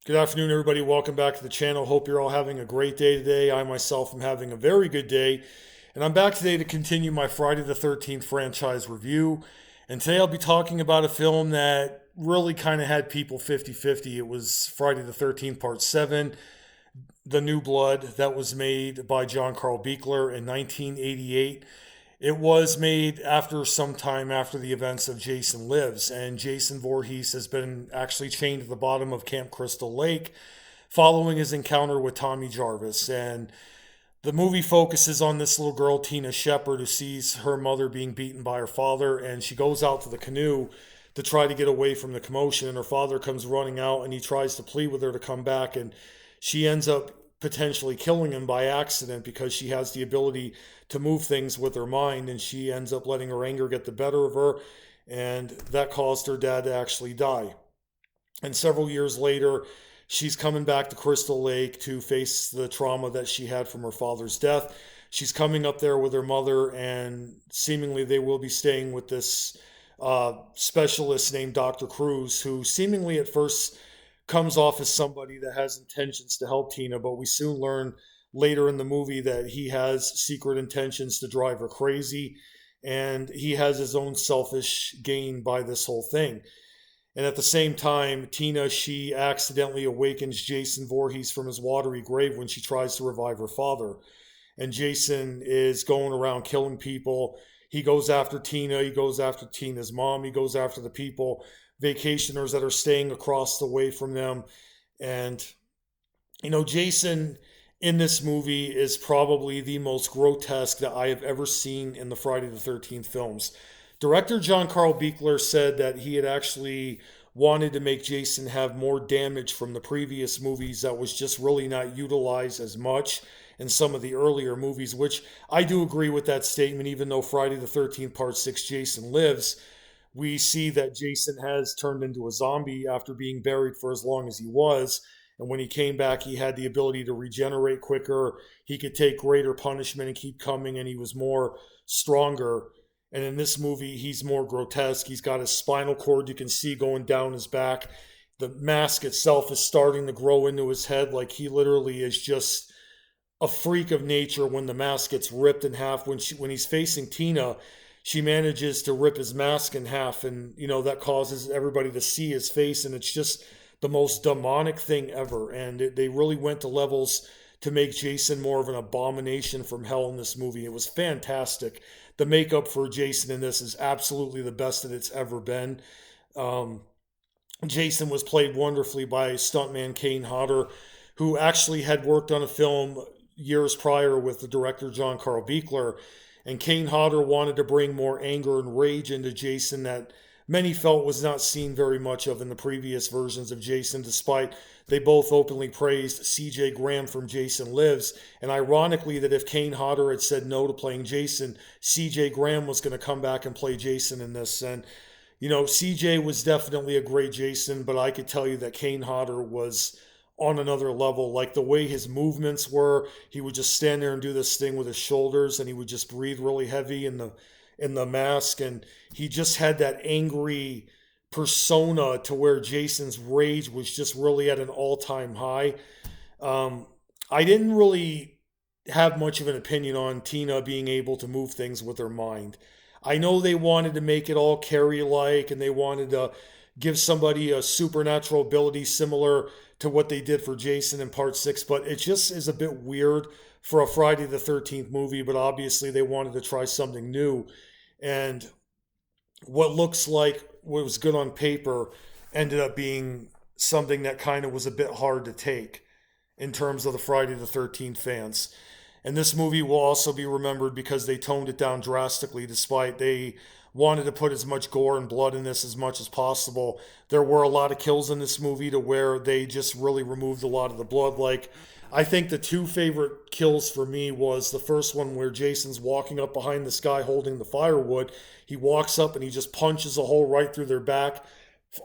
Good afternoon, everybody. Welcome back to the channel. Hope you're all having a great day today. I myself am having a very good day. And I'm back today to continue my Friday the 13th franchise review. And today I'll be talking about a film that really kind of had people 50-50. It was Friday the 13th, Part 7, The New Blood, that was made by John Carl Buechler in 1988. It was made after some time after the events of Jason Lives, and Jason Voorhees has been actually chained at the bottom of Camp Crystal Lake following his encounter with Tommy Jarvis. And the movie focuses on this little girl, Tina Shepard, who sees her mother being beaten by her father, and she goes out to the canoe to try to get away from the commotion. And her father comes running out, and he tries to plead with her to come back, and she ends up potentially killing him by accident because she has the ability to move things with her mind, and she ends up letting her anger get the better of her, and that caused her dad to actually die. And several years later, she's coming back to Crystal Lake to face the trauma that she had from her father's death. She's coming up there with her mother, and seemingly they will be staying with this specialist named Dr. Cruz, who seemingly at first comes off as somebody that has intentions to help Tina, but we soon learn later in the movie that he has secret intentions to drive her crazy, and he has his own selfish gain by this whole thing. And at the same time, Tina, she accidentally awakens Jason Voorhees from his watery grave when she tries to revive her father. And Jason is going around killing people. He goes after Tina, he goes after Tina's mom, he goes after the people, vacationers that are staying across the way from them. And, Jason in this movie is probably the most grotesque that I have ever seen in the Friday the 13th films. Director John Carl Buechler said that he had actually wanted to make Jason have more damage from the previous movies that was just really not utilized as much in some of the earlier movies, which I do agree with that statement, even though Friday the 13th Part 6 Jason Lives, we see that Jason has turned into a zombie after being buried for as long as he was. And when he came back, he had the ability to regenerate quicker. He could take greater punishment and keep coming, and he was more stronger. And in this movie, he's more grotesque. He's got his spinal cord you can see going down his back. The mask itself is starting to grow into his head. Like he literally is just a freak of nature when the mask gets ripped in half. When he's facing Tina, she manages to rip his mask in half, and that causes everybody to see his face, and it's just the most demonic thing ever. And they really went to levels to make Jason more of an abomination from hell in this movie. It was fantastic. The makeup for Jason in this is absolutely the best that it's ever been. Um, Jason was played wonderfully by stuntman Kane Hodder, who actually had worked on a film years prior with the director John Carl Buechler. And Kane Hodder wanted to bring more anger and rage into Jason that many felt was not seen very much of in the previous versions of Jason, despite they both openly praised CJ Graham from Jason Lives. And ironically, that if Kane Hodder had said no to playing Jason, CJ Graham was going to come back and play Jason in this. And CJ was definitely a great Jason, but I could tell you that Kane Hodder was on another level. Like the way his movements were, he would just stand there and do this thing with his shoulders, and he would just breathe really heavy in the mask, and he just had that angry persona to where Jason's rage was just really at an all-time high. Um, I didn't really have much of an opinion on Tina being able to move things with her mind. I know they wanted to make it all Carrie like, and they wanted to give somebody a supernatural ability similar to what they did for Jason in part 6, but it just is a bit weird for a Friday the 13th movie. But obviously, they wanted to try something new. And what looks like what was good on paper ended up being something that kind of was a bit hard to take in terms of the Friday the 13th fans. And this movie will also be remembered because they toned it down drastically, despite they wanted to put as much gore and blood in this as much as possible. There were a lot of kills in this movie to where they just really removed a lot of the blood. Like, I think the two favorite kills for me was the first one where Jason's walking up behind this guy holding the firewood. He walks up and he just punches a hole right through their back.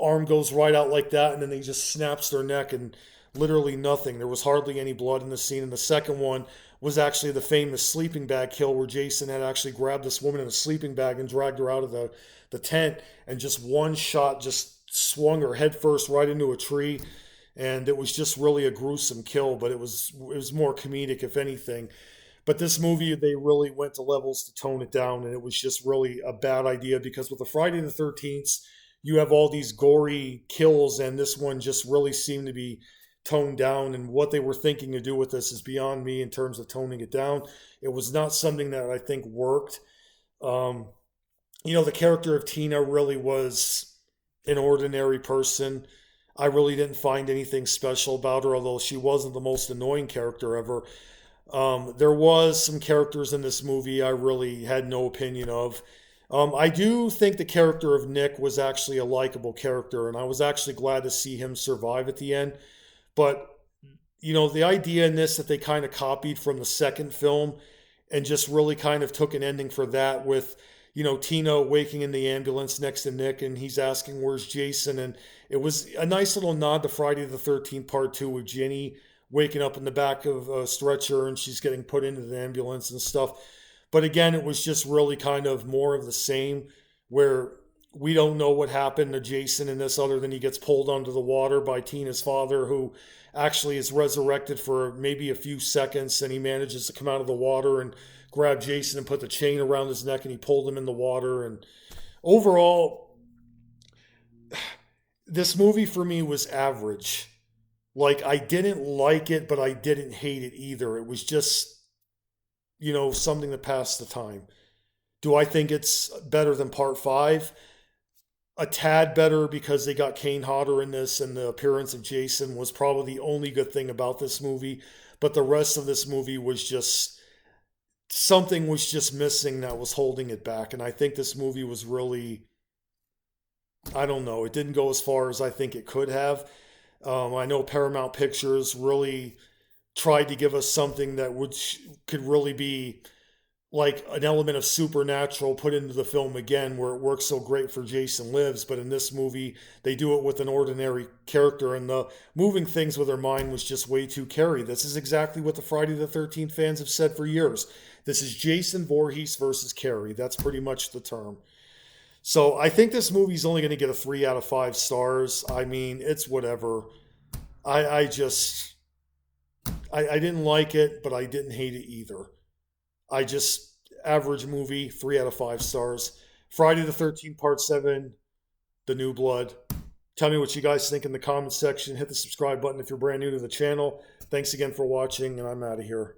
Arm goes right out like that, and then he just snaps their neck, and literally nothing. There was hardly any blood in the scene. And the second one was actually the famous sleeping bag kill where Jason had actually grabbed this woman in a sleeping bag and dragged her out of the tent, and just one shot just swung her head first right into a tree. and it was just really a gruesome kill, but it was more comedic if anything. But this movie, they really went to levels to tone it down, and it was just really a bad idea because with the Friday the 13th, you have all these gory kills, and this one just really seemed to be toned down. And what they were thinking to do with this is beyond me in terms of toning it down. It was not something that I think worked. Um, the character of Tina really was an ordinary person. I really didn't find anything special about her, although she wasn't the most annoying character ever. There was some characters in this movie I really had no opinion of. I do think the character of Nick was actually a likable character, and I was actually glad to see him survive at the end. But the idea in this that they kind of copied from the second film and just really kind of took an ending for that with Tina waking in the ambulance next to Nick and he's asking where's Jason, and it was a nice little nod to Friday the 13th part 2 with Jenny waking up in the back of a stretcher and she's getting put into the ambulance and stuff. But again, it was just really kind of more of the same, where we don't know what happened to Jason in this other than he gets pulled under the water by Tina's father, who actually is resurrected for maybe a few seconds, and he manages to come out of the water and grab Jason and put the chain around his neck and he pulled him in the water. And overall, this movie for me was average. Like, I didn't like it, but I didn't hate it either. It was just, something that passed the time. Do I think it's better than part five? A tad better because they got Kane Hodder in this, and the appearance of Jason was probably the only good thing about this movie. But the rest of this movie was just something was just missing that was holding it back. And I think this movie was really, I don't know, it didn't go as far as I think it could have. I know Paramount Pictures really tried to give us something that could really be like an element of supernatural put into the film again, where it works so great for Jason Lives. But in this movie, they do it with an ordinary character, and the moving things with her mind was just way too Carrie. This is exactly what the Friday the 13th fans have said for years. This is Jason Voorhees versus Carrie. That's pretty much the term. So I think this movie's only going to get a 3 out of 5 stars. I mean, it's whatever. I just, I didn't like it, but I didn't hate it either. I just, average movie, 3 out of 5 stars. Friday the 13th, Part 7, The New Blood. Tell me what you guys think in the comments section. Hit the subscribe button if you're brand new to the channel. Thanks again for watching, and I'm out of here.